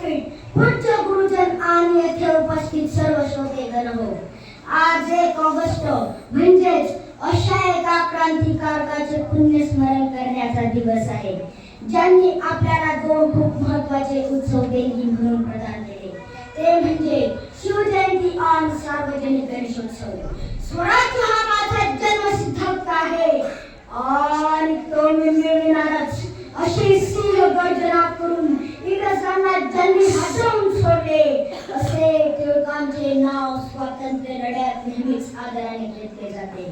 व्यासपीठ, पूज्य गुरुजन आणि येथे उपस्थित सर्व श्रोतेगण हो. आज 1 ऑगस्ट म्हणजेच अशा एका क्रांतिकारकाचे पुण्यस्मरण करण्याचा दिवस आहे, ज्यांनी आपल्याला 2 खूप महत्त्वाचे उत्सव देणगी म्हणून प्रदान केले. ते म्हणजे शिवजयंती आणि सार्वजनिक गणेशोत्सव. स्वराज्य हा माझा जन्मसिद्ध हक्क आहे आणि तो मी मिळविणारच, अशी सिंह गर्जना करून इंग्रजांना ज्यांनी हटवून सोडले, असे टिळकांचे नाव स्वातंत्र्य लढ्यात नेहमीच आदराने घेतले जाते.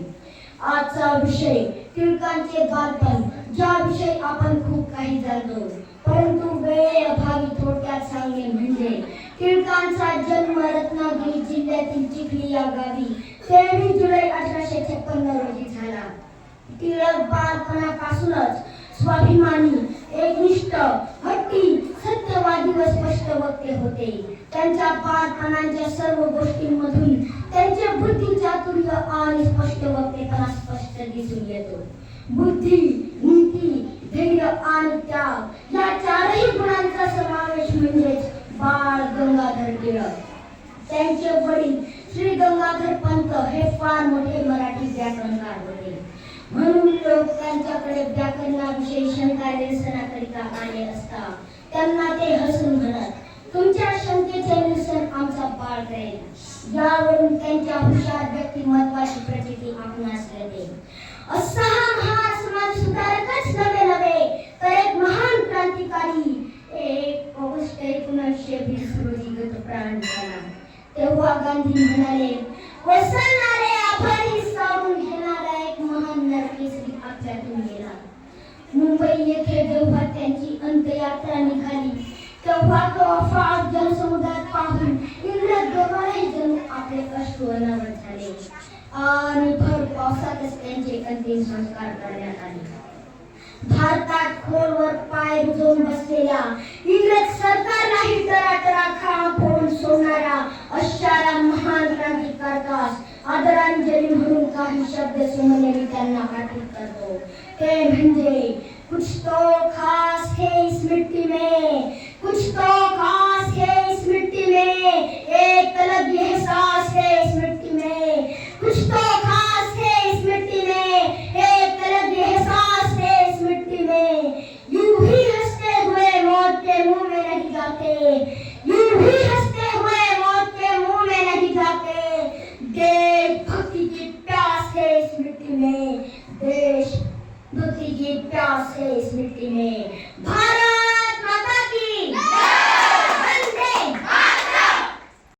आजचा विषय टिळकांचे बालपण, ज्याविषयी आपण खूप काही जाणतो, परंतु वेळेअभावी थोडक्यात सांगणे म्हणजे टिळकांचा जन्म रत्नागिरी जिल्ह्यातील चिखली या गावी 23 जुलै 1856 रोजी झाला. टिळक बालपणापासूनच स्वाभिमानी, एकनिष्ठ, हट्टी, सत्यवादी व स्पष्ट वक्ते होते. त्यांच्या बालपणाच्या सर्व गोष्टींमधून त्यांचे बुद्धिचातुर्य आणि स्पष्ट वक्तेपणा स्पष्ट दिसून येतो. बुद्धी, नीती, धैर्य आणि त्याग या 4ही गुणांचा समावेश म्हणजेच बाळ गंगाधर टिळक. त्यांचे वडील श्री गंगाधर पंत हे फार मोठे मराठी व्याकरणकार होते, म्हणून लोक त्यांच्याकडे व्याकरणाविषयी शंका निरसनाकरिता आले असता त्यांना ते हसून म्हणत, तुमच्या शंकेचे निरसन आमचा बाळ करेल. यावरून त्यांच्या हुशार व्यक्तिमत्वाची प्रचिती आपणास येते. असा हा महान समाज सुधारकच नव्हे तर एक महान क्रांतिकारी 1 ऑगस्ट 1920 रोजी गतप्राण झाला. तेव्हा गांधी म्हणाले, वसणारे आभारी सावरून घेणारा एक महान नरकेसरी आपल्यातून गेला. मुंबई येथे जेव्हा त्यांची अंत्ययात्रा निघाली, तेव्हा तो अफाट जनसमुदाय पाहून इंग्रज दोघांनाही जणू आपले अश्रू अनावर झाले आणि भर पावसातच त्यांचे अंतिम संस्कार करण्यात आले. भारतात खोलवर पाय रुजवून बसलेल्या इंग्रज सरकारलाही तरातरा खांब फोडून सोडणाऱ्या अशा या महान क्रांतिकारकास आदरांजली म्हणून काही शब्द सुमने मी त्यांना अर्पित करतो. ते म्हणजे कुछ तो खास है इस मिट्टी